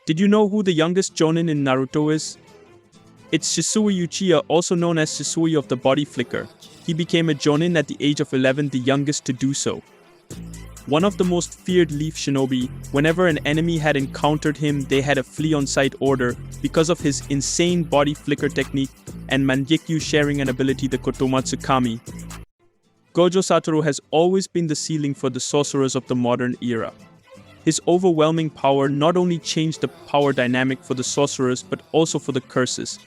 Did you know who the youngest Jonin in Naruto is? It's Shisui Uchiha, also known as Shisui of the Body Flicker. He became a Jonin at the age of 11, the youngest to do so. One of the most feared Leaf Shinobi, whenever an enemy had encountered him, they had a flee on sight order because of his insane body flicker technique and Mangekyu sharing an ability, the Kotomatsu Kami. Gojo Satoru has always been the ceiling for the sorcerers of the modern era. His overwhelming power not only changed the power dynamic for the sorcerers but also for the curses.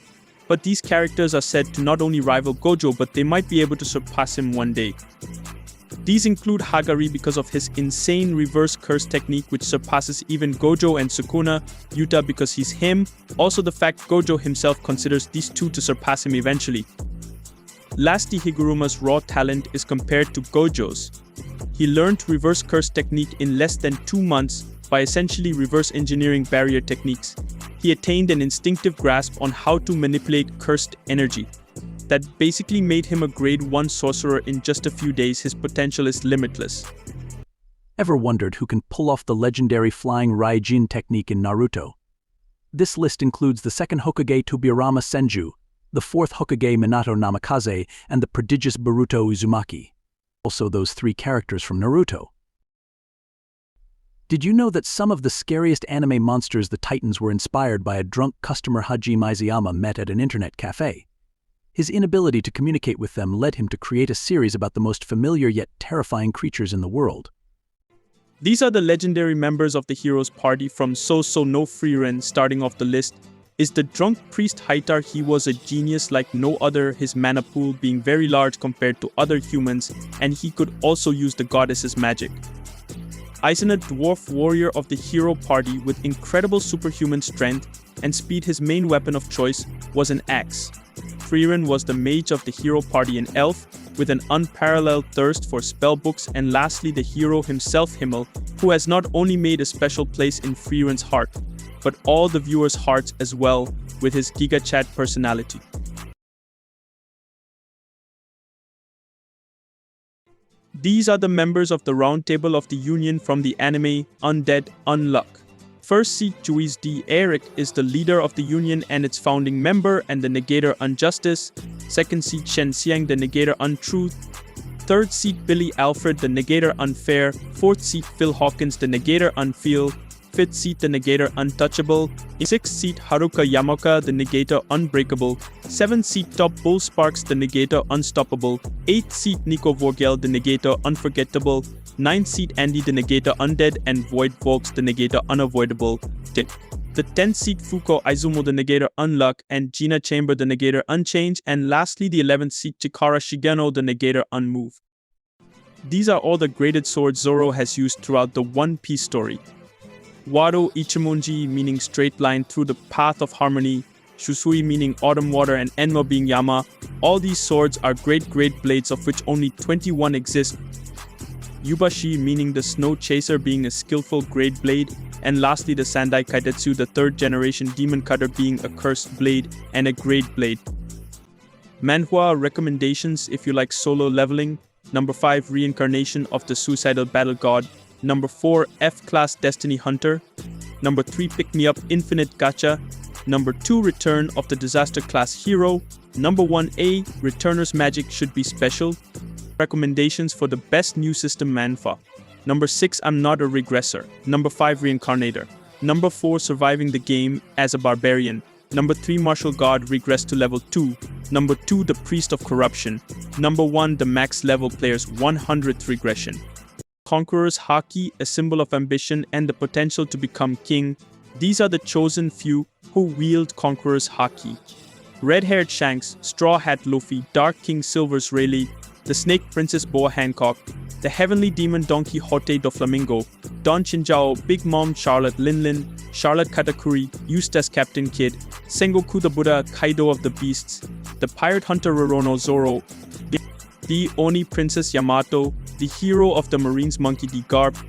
But these characters are said to not only rival Gojo, but they might be able to surpass him one day. These include Hagari because of his insane reverse curse technique which surpasses even Gojo, and Sukuna, Yuta because he's him, also the fact Gojo himself considers these two to surpass him eventually. Lastly, Higuruma's raw talent is compared to Gojo's. He learned reverse curse technique in less than 2 months by essentially reverse engineering barrier techniques. He attained an instinctive grasp on how to manipulate cursed energy. That basically made him a grade 1 sorcerer in just a few days. His potential is limitless. Ever wondered who can pull off the legendary flying Raijin technique in Naruto? This list includes the second Hokage Tobirama Senju, the fourth Hokage Minato Namikaze, and the prodigious Boruto Uzumaki. Also those 3 characters from Naruto. Did you know that some of the scariest anime monsters, the Titans, were inspired by a drunk customer Haji Mizuyama met at an internet cafe? His inability to communicate with them led him to create a series about the most familiar yet terrifying creatures in the world. These are the legendary members of the hero's party from So no Frieren. Starting off the list is the drunk priest Haitar. He was a genius like no other, his mana pool being very large compared to other humans, and he could also use the goddess's magic. Aizen, a dwarf warrior of the hero party with incredible superhuman strength and speed, his main weapon of choice was an axe. Frieren was the mage of the hero party, an elf with an unparalleled thirst for spellbooks, and lastly the hero himself, Himmel, who has not only made a special place in Frieren's heart, but all the viewers' hearts as well with his Giga Chat personality. These are the members of the Round Table of the Union from the anime Undeadunluck. First seat Juiz D. Eric is the leader of the Union and its founding member and the negator Unjustice. Second seat Shen Xiang, the negator Untruth. Third seat Billy Alfred, the negator Unfair. Fourth seat Phil Hawkins, the negator Unfeel. Fifth seat the negator Untouchable. Sixth seat Haruka Yamaoka, the negator Unbreakable. Seventh seat Top Bull Sparks, the negator Unstoppable. Eighth seat Nico Vorgel, the negator Unforgettable. Ninth seat Andy, the negator Undead, and Void Volks, the negator Unavoidable. The 10th seat Fuko Aizumo, the negator Unluck, and Gina Chamber, the negator Unchanged, and lastly the 11th seat Chikara Shigeno, the negator Unmove. These are all the graded swords Zoro has used throughout the One Piece story. Wado Ichimonji meaning straight line through the path of harmony, Shusui meaning autumn water, and Enma being Yama. All these swords are great blades of which only 21 exist. Yubashi meaning the snow chaser being a skillful great blade, and lastly the Sandai Kaitetsu, the 3rd generation demon cutter, being a cursed blade and a great blade. Manhwa recommendations if you like solo leveling. Number 5 Reincarnation of the Suicidal Battle God. Number 4 F-Class Destiny Hunter. Number 3 Pick Me Up Infinite Gacha. Number 2 Return of the Disaster Class Hero. Number 1A Returner's Magic Should Be Special. Recommendations for the best new system manhwa. Number 6 I'm Not a Regressor. Number 5 Reincarnator. Number 4 Surviving the Game as a Barbarian. Number 3 Martial God Regress to level 2. Number 2 The Priest of Corruption. Number 1 The Max Level Player's 100th Regression. Conqueror's Haki, a symbol of ambition and the potential to become king. These are the chosen few who wield Conqueror's Haki. Red-haired Shanks, Straw Hat Luffy, Dark King Silver's Rayleigh, the Snake Princess Boa Hancock, the Heavenly Demon Don Quixote do Flamingo, Don Chinjao, Big Mom Charlotte Linlin, Charlotte Katakuri, Eustace Captain Kidd, Sengoku the Buddha, Kaido of the Beasts, the Pirate Hunter Rorono Zoro, the Oni Princess Yamato, the hero of the Marines Monkey D. Garp,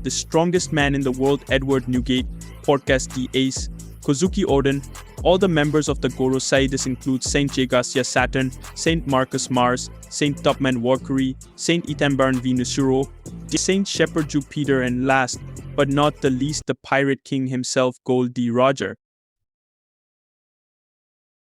the strongest man in the world Edward Newgate, Podcast D. Ace, Kozuki Odin. All the members of the Gorosei. This includes Saint Jagasia Saturn, Saint Marcus Mars, Saint Topman Valkyrie, Saint Itambarn Venusuro, Saint Shepherd Jupiter, and last but not the least the Pirate King himself, Gold D. Roger.